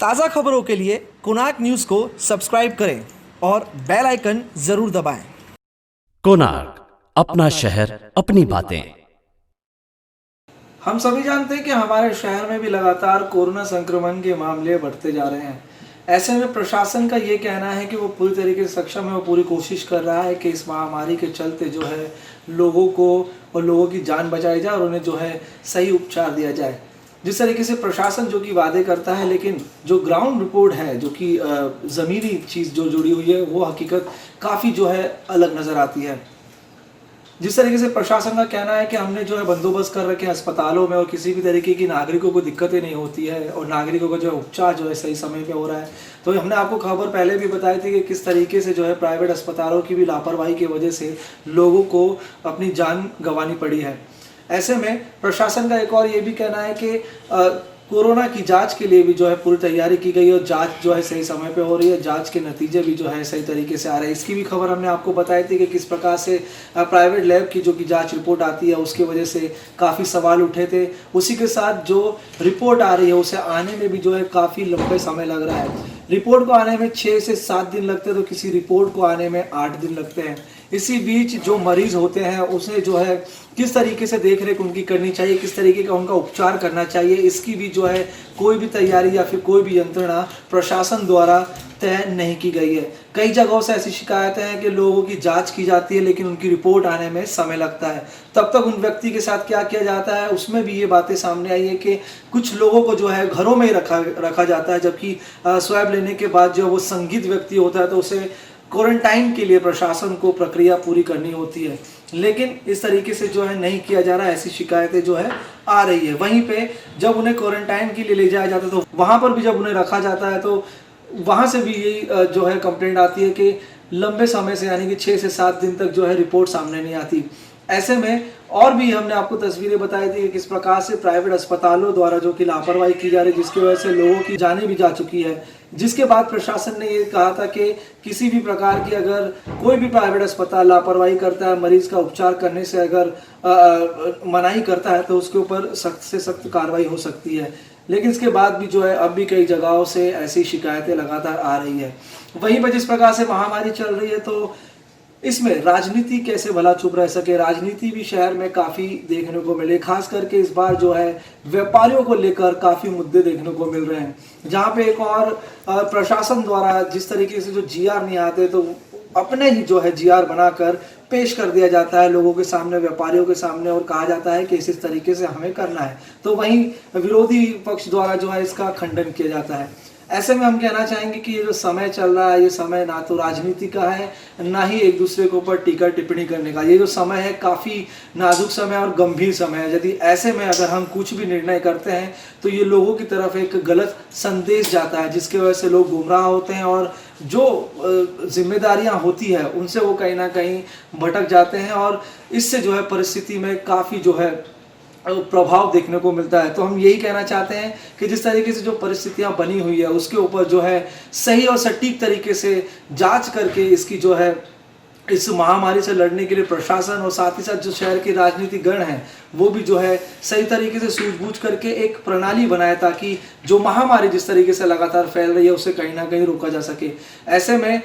ताज़ा खबरों के लिए कोणार्क न्यूज़ को सब्सक्राइब करें और बेल आइकन ज़रूर दबाएं। कोणार्क, अपना शहर अपनी बातें। हम सभी जानते हैं कि हमारे शहर में भी लगातार कोरोना संक्रमण के मामले बढ़ते जा रहे हैं। ऐसे में प्रशासन का ये कहना है कि वो पूरी तरीके से सक्षम है, वो पूरी कोशिश कर रहा है कि इस महामारी के चलते जो है लोगों को और लोगों की जान बचाई जाए और उन्हें जो है सही उपचार दिया जाए। जिस तरीके से प्रशासन जो कि वादे करता है, लेकिन जो ग्राउंड रिपोर्ट है, जो कि ज़मीनी चीज़ जो जुड़ी हुई है, वो हकीकत काफ़ी जो है अलग नज़र आती है। जिस तरीके से प्रशासन का कहना है कि हमने जो है बंदोबस्त कर रखे हैं अस्पतालों में और किसी भी तरीके की नागरिकों को दिक्कतें नहीं होती है और नागरिकों का जो है उपचार जो है सही समय पे हो रहा है। तो हमने आपको खबर पहले भी बताई थी कि किस तरीके से जो है प्राइवेट अस्पतालों की भी लापरवाही की वजह से लोगों को अपनी जान गंवानी पड़ी है। ऐसे में प्रशासन का एक और ये भी कहना है कि कोरोना की जांच के लिए भी जो है पूरी तैयारी की गई और जांच जो है सही समय पे हो रही है, जांच के नतीजे भी जो है सही तरीके से आ रहे हैं। इसकी भी खबर हमने आपको बताई थी कि किस प्रकार से प्राइवेट लैब की जो कि जांच रिपोर्ट आती है उसकी वजह से काफ़ी सवाल उठे थे। उसी के साथ जो रिपोर्ट आ रही है उसे आने में भी जो है काफ़ी लंबे समय लग रहा है। रिपोर्ट को आने में 6 से 7 दिन लगते हैं, तो किसी रिपोर्ट को आने में 8 दिन लगते हैं। इसी बीच जो मरीज होते हैं उसे जो है किस तरीके से देख रेख उनकी करनी चाहिए, किस तरीके का उनका उपचार करना चाहिए, इसकी भी जो है कोई भी तैयारी या फिर कोई भी यंत्रणा प्रशासन द्वारा तय नहीं की गई है। कई जगहों से ऐसी शिकायतें हैं कि लोगों की जांच की जाती है लेकिन उनकी रिपोर्ट आने में समय लगता है। तब तक उन व्यक्ति के साथ क्या किया जाता है, उसमें भी ये बातें सामने आई है कि कुछ लोगों को जो है घरों में ही रखा जाता है, जबकि स्वैब लेने के बाद जो वो संदिग्ध व्यक्ति होता है तो उसे क्वारंटाइन के लिए प्रशासन को प्रक्रिया पूरी करनी होती है, लेकिन इस तरीके से जो है नहीं किया जा रहा है। ऐसी शिकायतें जो है आ रही है। वहीं पे जब उन्हें क्वारंटाइन के लिए ले जाया जाता है तो वहां पर भी जब उन्हें रखा जाता है तो वहां से भी यही जो है कंप्लेंट आती है कि लंबे समय से यानी कि 6 से 7 दिन तक जो है रिपोर्ट सामने नहीं आती। ऐसे में और भी हमने आपको तस्वीरें बताई थी कि किस प्रकार से प्राइवेट अस्पतालों द्वारा जो कि लापरवाही की जा रही है, जिसकी वजह से लोगों की जानें भी जा चुकी है। जिसके बाद प्रशासन ने ये कहा था कि किसी भी प्रकार की अगर कोई भी प्राइवेट अस्पताल लापरवाही करता है, मरीज का उपचार करने से अगर मनाही करता है तो उसके ऊपर सख्त से सख्त कार्रवाई हो सकती है। लेकिन इसके बाद भी जो है अब भी कई जगहों से ऐसी शिकायतें लगातार आ रही है। वहीं पर जिस प्रकार से महामारी चल रही है तो इसमें राजनीति कैसे भला चुप रह सके, राजनीति भी शहर में काफ़ी देखने को मिले। खास करके इस बार जो है व्यापारियों को लेकर काफ़ी मुद्दे देखने को मिल रहे हैं, जहाँ पे एक और प्रशासन द्वारा जिस तरीके से जो जीआर नहीं आते तो अपने ही जो है जीआर बनाकर पेश कर दिया जाता है लोगों के सामने, व्यापारियों के सामने, और कहा जाता है कि इस तरीके से हमें करना है। तो वहीं विरोधी पक्ष द्वारा जो है इसका खंडन किया जाता है। ऐसे में हम कहना चाहेंगे कि ये जो समय चल रहा है, ये समय ना तो राजनीति का है, ना ही एक दूसरे के ऊपर टीका टिप्पणी करने का। ये जो समय है काफ़ी नाजुक समय और गंभीर समय है। यदि ऐसे में अगर हम कुछ भी निर्णय करते हैं तो ये लोगों की तरफ एक गलत संदेश जाता है, जिसकी वजह से लोग गुमराह होते हैं और जो जिम्मेदारियां होती है उनसे वो कहीं ना कहीं भटक जाते हैं और इससे जो है परिस्थिति में काफ़ी जो है प्रभाव देखने को मिलता है। तो हम यही कहना चाहते हैं कि जिस तरीके से जो परिस्थितियां बनी हुई है उसके ऊपर जो है सही और सटीक तरीके से जांच करके इसकी जो है इस महामारी से लड़ने के लिए प्रशासन और साथ ही साथ जो शहर के राजनीतिक गण हैं वो भी जो है सही तरीके से सूझबूझ करके एक प्रणाली बनाए ताकि जो महामारी जिस तरीके से लगातार फैल रही है उसे कहीं ना कहीं रोका जा सके। ऐसे में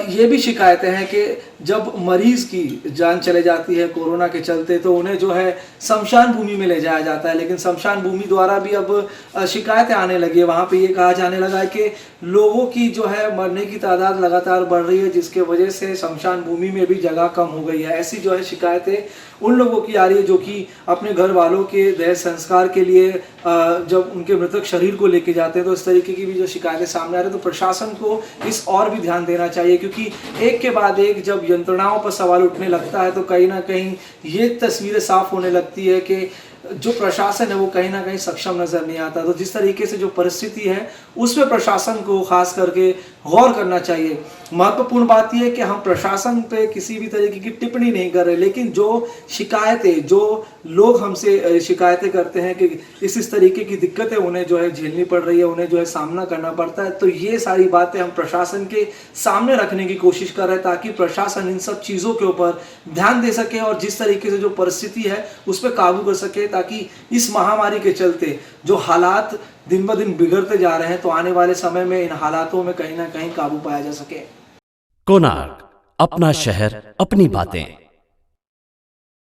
ये भी शिकायतें हैं कि जब मरीज की जान चले जाती है कोरोना के चलते तो उन्हें जो है शमशान भूमि में ले जाया जाता है, लेकिन शमशान भूमि द्वारा भी अब शिकायतें आने लगी है। वहाँ पे ये कहा जाने लगा है कि लोगों की जो है मरने की तादाद लगातार बढ़ रही है, जिसके वजह से शमशान भूमि में भी जगह कम हो गई है। ऐसी जो है शिकायतें उन लोगों की आ रही है जो कि अपने घर वालों के देह संस्कार के लिए जब उनके मृतक शरीर को लेके जाते हैं तो इस तरीके की भी जो शिकायतें सामने आ रही है। तो प्रशासन को इस और भी ध्यान देना चाहिए, क्योंकि एक के बाद एक जब यंत्रणाओं पर सवाल उठने लगता है तो कहीं ना कहीं ये तस्वीरें साफ होने लगती है कि जो प्रशासन है वो कहीं ना कहीं सक्षम नजर नहीं आता। तो जिस तरीके से जो परिस्थिति है उसमें प्रशासन को खास करके गौर करना चाहिए। महत्वपूर्ण बात यह है कि हम प्रशासन पे किसी भी तरीके की टिप्पणी नहीं कर रहे, लेकिन जो शिकायतें, जो लोग हमसे शिकायतें करते हैं कि इस तरीके की दिक्कतें उन्हें जो है झेलनी पड़ रही है, उन्हें जो है सामना करना पड़ता है, तो ये सारी बातें हम प्रशासन के सामने रखने की कोशिश कर रहे हैं ताकि प्रशासन इन सब चीज़ों के ऊपर ध्यान दे सके और जिस तरीके से जो परिस्थिति है उस पर काबू कर सके, ताकि इस महामारी के चलते जो हालात दिन ब दिन बिगड़ते जा रहे हैं, तो आने वाले समय में इन हालातों में कहीं ना कहीं काबू पाया जा सके। कोणार्क अपना शहर अपनी बातें।